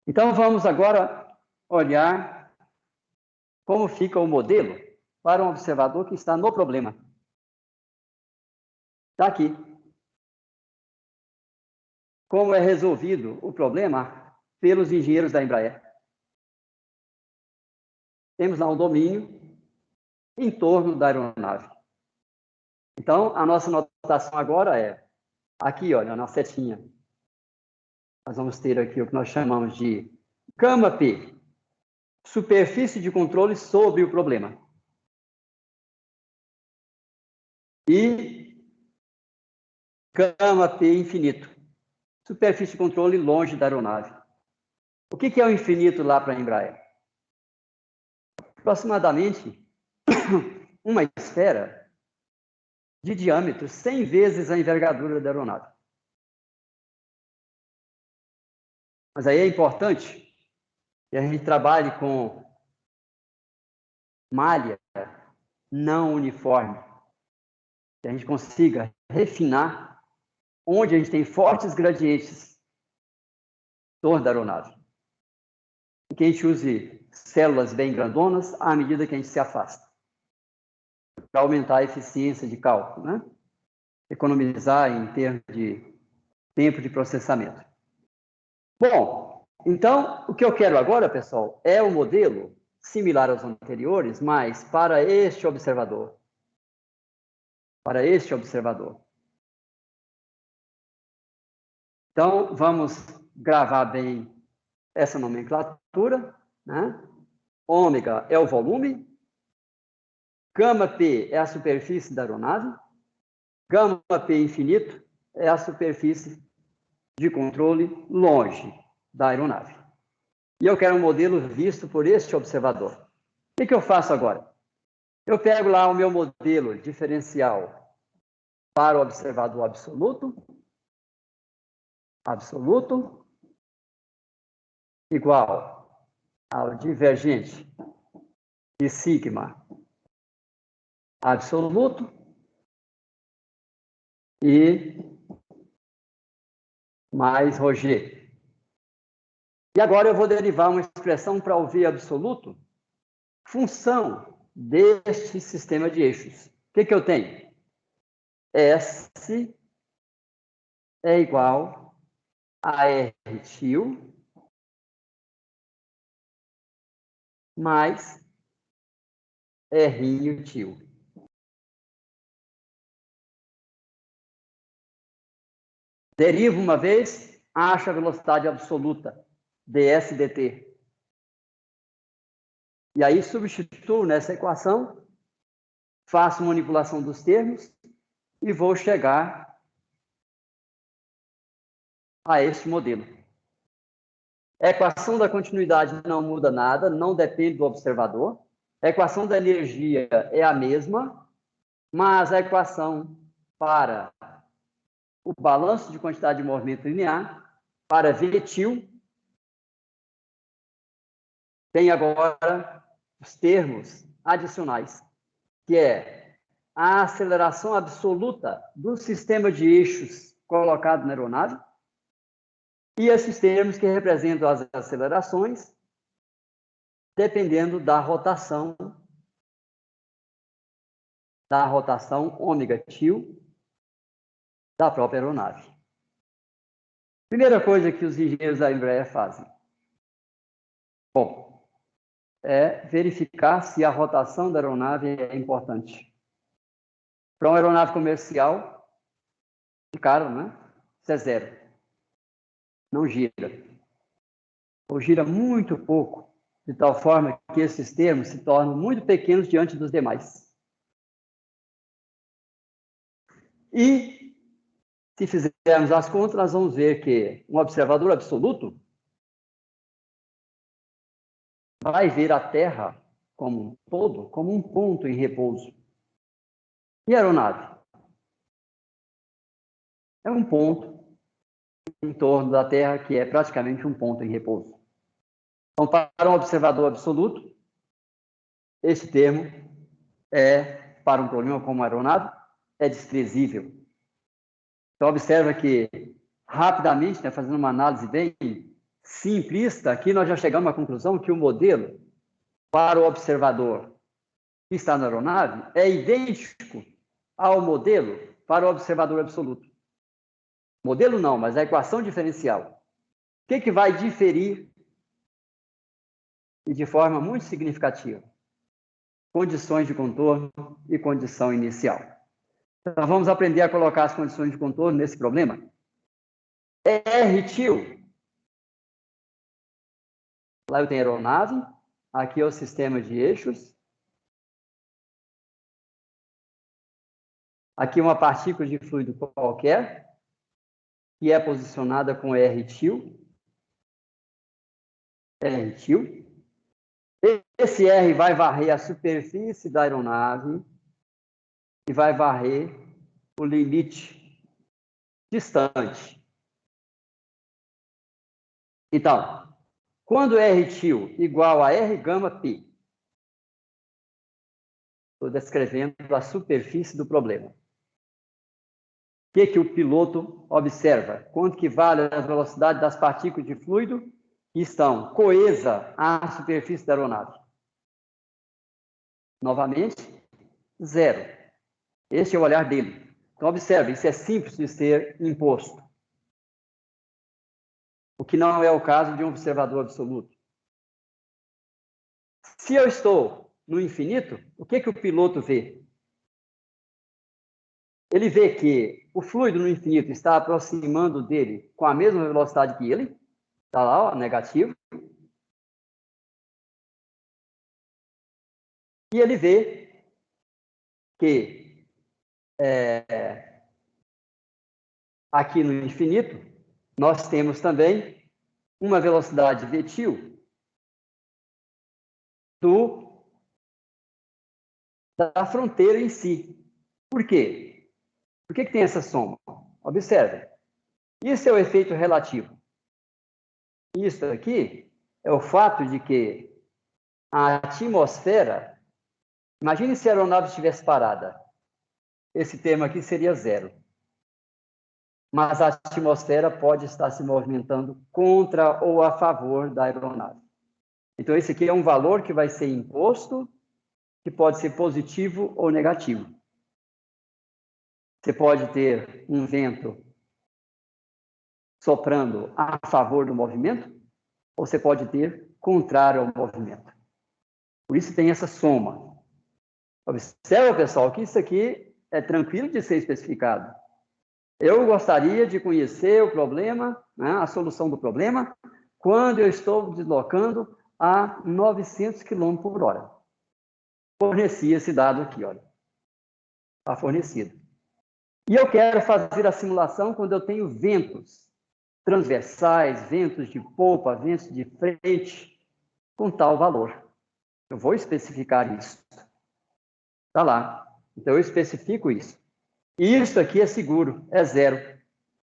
Então, vamos agora olhar como fica o modelo para um observador que está no problema. Está aqui. Como é resolvido o problema pelos engenheiros da Embraer. Temos lá um domínio em torno da aeronave. Então, a nossa notação agora é, aqui, olha, na setinha. Nós vamos ter aqui o que nós chamamos de gama P, superfície de controle sobre o problema. E gama P infinito, superfície de controle longe da aeronave. O que é o infinito lá para a Embraer? Aproximadamente uma esfera de diâmetro 100 vezes a envergadura da aeronave. Mas aí é importante que a gente trabalhe com malha não uniforme, que a gente consiga refinar onde a gente tem fortes gradientes em torno da aeronave. E que a gente use células bem grandonas à medida que a gente se afasta, para aumentar a eficiência de cálculo, né? Economizar em termos de tempo de processamento. Bom, então, o que eu quero agora, pessoal, é um modelo similar aos anteriores, mas para este observador. Para este observador. Então, vamos gravar bem essa nomenclatura, né? Ômega é o volume, gama P é a superfície da aeronave, gama P infinito é a superfície de controle longe da aeronave. E eu quero um modelo visto por este observador. O que eu faço agora? Eu pego lá o meu modelo diferencial para o observador absoluto, igual ao divergente de sigma absoluto e mais ρg. E agora eu vou derivar uma expressão para o V absoluto, função deste sistema de eixos. O que eu tenho? S é igual a R tio mais R tio. Derivo uma vez, acho a velocidade absoluta, ds dt. E aí substituo nessa equação, faço manipulação dos termos e vou chegar a este modelo. A equação da continuidade não muda nada, não depende do observador. A equação da energia é a mesma, mas a equação para o balanço de quantidade de movimento linear, para Vtil, tem agora os termos adicionais, que é a aceleração absoluta do sistema de eixos colocado na aeronave e esses termos que representam as acelerações dependendo da rotação ômega tio da própria aeronave. Primeira coisa que os engenheiros da Embraer fazem. Bom, é verificar se a rotação da aeronave é importante. Para uma aeronave comercial, de cara, né? Isso é zero. Não gira. Ou gira muito pouco, de tal forma que esses termos se tornam muito pequenos diante dos demais. E, se fizermos as contas, nós vamos ver que um observador absoluto vai ver a Terra como um todo, como um ponto em repouso. E a aeronave? É um ponto em torno da Terra que é praticamente um ponto em repouso. Então, para um observador absoluto, esse termo para um problema como a aeronave, é desprezível. Então, observa que, rapidamente, fazendo uma análise bem simplista, aqui nós já chegamos à conclusão que o modelo para o observador que está na aeronave é idêntico ao modelo para o observador absoluto. Modelo não, mas a equação diferencial. O que vai diferir, e de forma muito significativa? Condições de contorno e condição inicial. Então, vamos aprender a colocar as condições de contorno nesse problema. RTIL. Lá eu tenho aeronave, aqui é o sistema de eixos. Aqui uma partícula de fluido qualquer, que é posicionada com RTIL. RTIL. Esse R vai varrer a superfície da aeronave e vai varrer o limite distante. Então, quando RTIL igual a R gama π, estou descrevendo a superfície do problema. O que o piloto observa? Quanto que vale a velocidade das partículas de fluido que estão coesa à superfície da aeronave? Novamente, zero. Este é o olhar dele. Então, observe, isso é simples de ser imposto. O que não é o caso de um observador absoluto. Se eu estou no infinito, o que o piloto vê? Ele vê que o fluido no infinito está aproximando dele com a mesma velocidade que ele. Está lá, ó, negativo. E ele vê que aqui no infinito, nós temos também uma velocidade vtil da fronteira em si. Por quê? Por que tem essa soma? Observe. Isso é o efeito relativo. Isso aqui é o fato de que a atmosfera... Imagine se a aeronave estivesse parada. Esse termo aqui seria zero. Mas a atmosfera pode estar se movimentando contra ou a favor da aeronave. Então, esse aqui é um valor que vai ser imposto, que pode ser positivo ou negativo. Você pode ter um vento soprando a favor do movimento, ou você pode ter contrário ao movimento. Por isso tem essa soma. Observa, pessoal, que isso aqui é tranquilo de ser especificado. Eu gostaria de conhecer o problema, né, a solução do problema, quando eu estou deslocando a 900 km por hora. Forneci esse dado aqui, olha. Está fornecido. E eu quero fazer a simulação quando eu tenho ventos transversais, ventos de polpa, ventos de frente, com tal valor. Eu vou especificar isso. Está lá. Então, eu especifico isso. E isso aqui é seguro, é zero.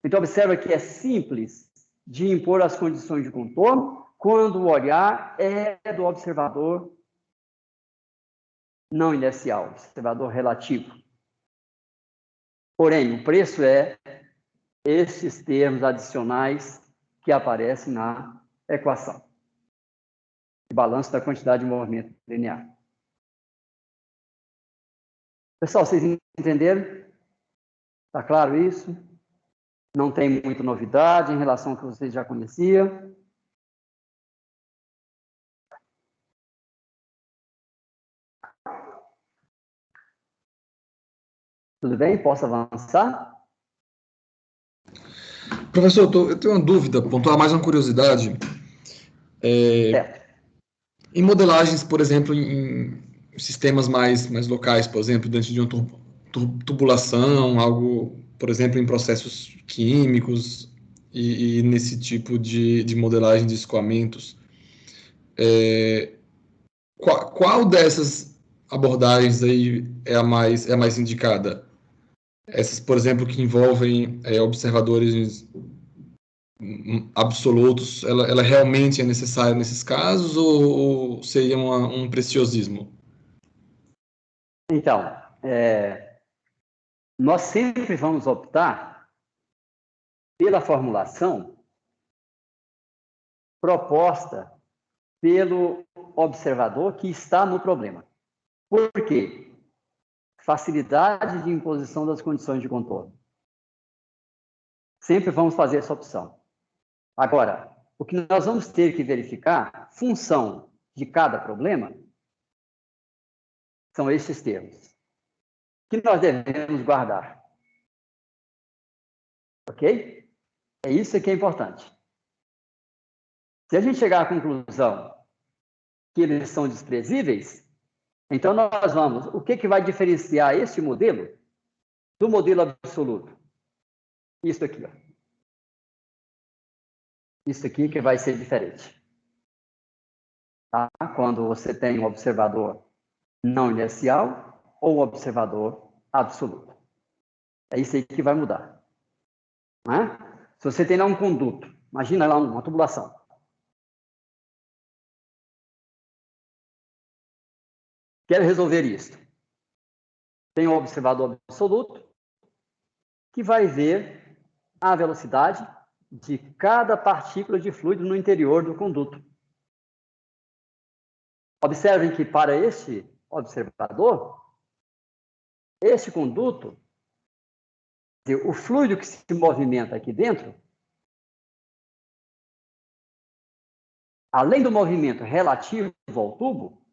Então, observa que é simples de impor as condições de contorno quando o olhar é do observador não inercial, observador relativo. Porém, o preço é esses termos adicionais que aparecem na equação. O balanço da quantidade de movimento linear. Pessoal, vocês entenderam? Está claro isso? Não tem muita novidade em relação ao que vocês já conheciam. Tudo bem? Posso avançar? Professor, eu tenho uma dúvida, pontuar mais uma curiosidade. Em modelagens, por exemplo, em sistemas mais locais, por exemplo, dentro de uma tubulação, algo, por exemplo, em processos químicos e nesse tipo de modelagem de escoamentos, qual dessas abordagens aí é a mais indicada? Essas, por exemplo, que envolvem observadores absolutos, ela realmente é necessária nesses casos ou seria um preciosismo? Então, nós sempre vamos optar pela formulação proposta pelo observador que está no problema. Por quê? Facilidade de imposição das condições de contorno. Sempre vamos fazer essa opção. Agora, o que nós vamos ter que verificar, função de cada problema, são estes termos, que nós devemos guardar. Ok? É isso que é importante. Se a gente chegar à conclusão que eles são desprezíveis, então nós vamos... O que vai diferenciar este modelo do modelo absoluto? Isso aqui, ó. Isso aqui que vai ser diferente. Tá? Quando você tem um observador não inercial ou um observador absoluto. É isso aí que vai mudar. Não é? Se você tem lá um conduto, imagina lá uma tubulação. Quero resolver isso. Tem um observador absoluto que vai ver a velocidade de cada partícula de fluido no interior do conduto. Observem que para este observador, este conduto, o fluido que se movimenta aqui dentro, além do movimento relativo ao tubo,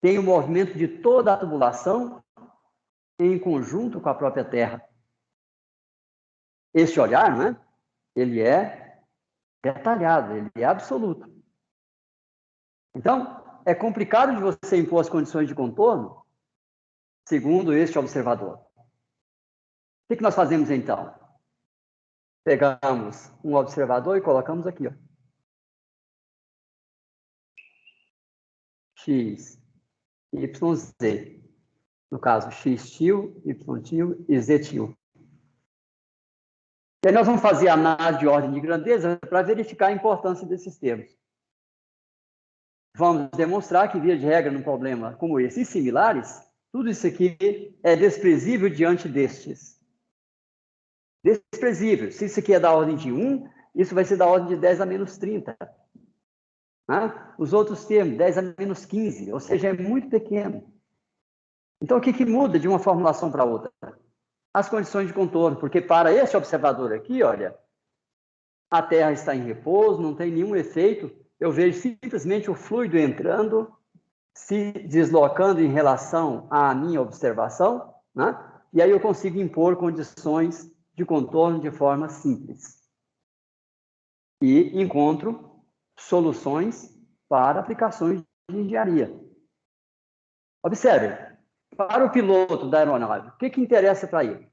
tem o movimento de toda a tubulação em conjunto com a própria Terra. Este olhar, não é? Ele é detalhado, ele é absoluto. Então, é complicado de você impor as condições de contorno segundo este observador. O que nós fazemos, então? Pegamos um observador e colocamos aqui, ó. X, Y, Z. No caso, X til, Y til e Z til. E aí nós vamos fazer a análise de ordem de grandeza para verificar a importância desses termos. Vamos demonstrar que, via de regra, num problema como esse e similares, tudo isso aqui é desprezível diante destes. Desprezível. Se isso aqui é da ordem de 1, isso vai ser da ordem de 10 a menos 30. Né? Os outros termos, 10 a menos 15, ou seja, é muito pequeno. Então, o que muda de uma formulação para outra? As condições de contorno, porque para este observador aqui, olha, a Terra está em repouso, não tem nenhum efeito, eu vejo simplesmente o fluido entrando, se deslocando em relação à minha observação, né? E aí eu consigo impor condições de contorno de forma simples. E encontro soluções para aplicações de engenharia. Observe, para o piloto da aeronave, o que interessa para ele?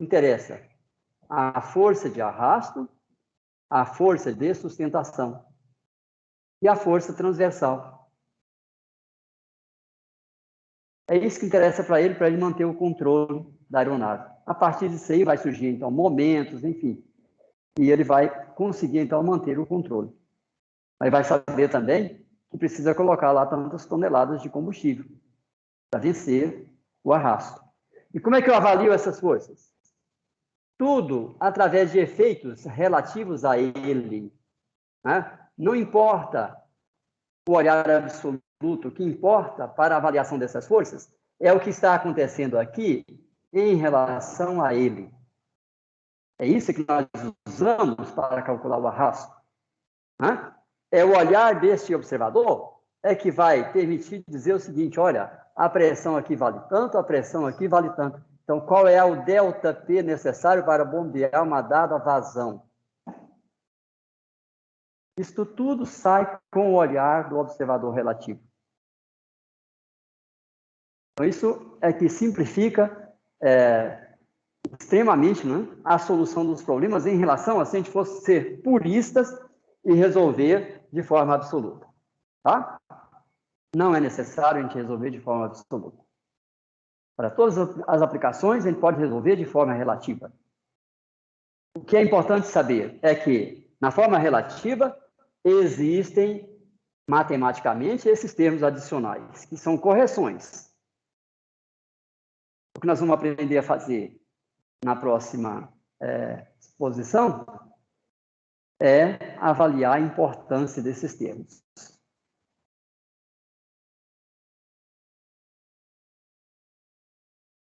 Interessa a força de arrasto, a força de sustentação e a força transversal. É isso que interessa para ele manter o controle da aeronave. A partir disso aí vai surgir, então, momentos, enfim, e ele vai conseguir, então, manter o controle. Mas vai saber também que precisa colocar lá tantas toneladas de combustível para vencer o arrasto. E como é que eu avalio essas forças? Tudo através de efeitos relativos a ele. Né? Não importa o olhar absoluto, o que importa para a avaliação dessas forças é o que está acontecendo aqui em relação a ele. É isso que nós usamos para calcular o arrasto. Né? É o olhar deste observador é que vai permitir dizer o seguinte, olha, a pressão aqui vale tanto, a pressão aqui vale tanto. Então, qual é o ΔP necessário para bombear uma dada vazão? Isto tudo sai com o olhar do observador relativo. Então, isso é que simplifica extremamente, né, a solução dos problemas em relação a se a gente fosse ser puristas e resolver de forma absoluta. Tá? Não é necessário a gente resolver de forma absoluta. Para todas as aplicações, a gente pode resolver de forma relativa. O que é importante saber é que, na forma relativa, existem matematicamente esses termos adicionais, que são correções. O que nós vamos aprender a fazer na próxima exposição é avaliar a importância desses termos.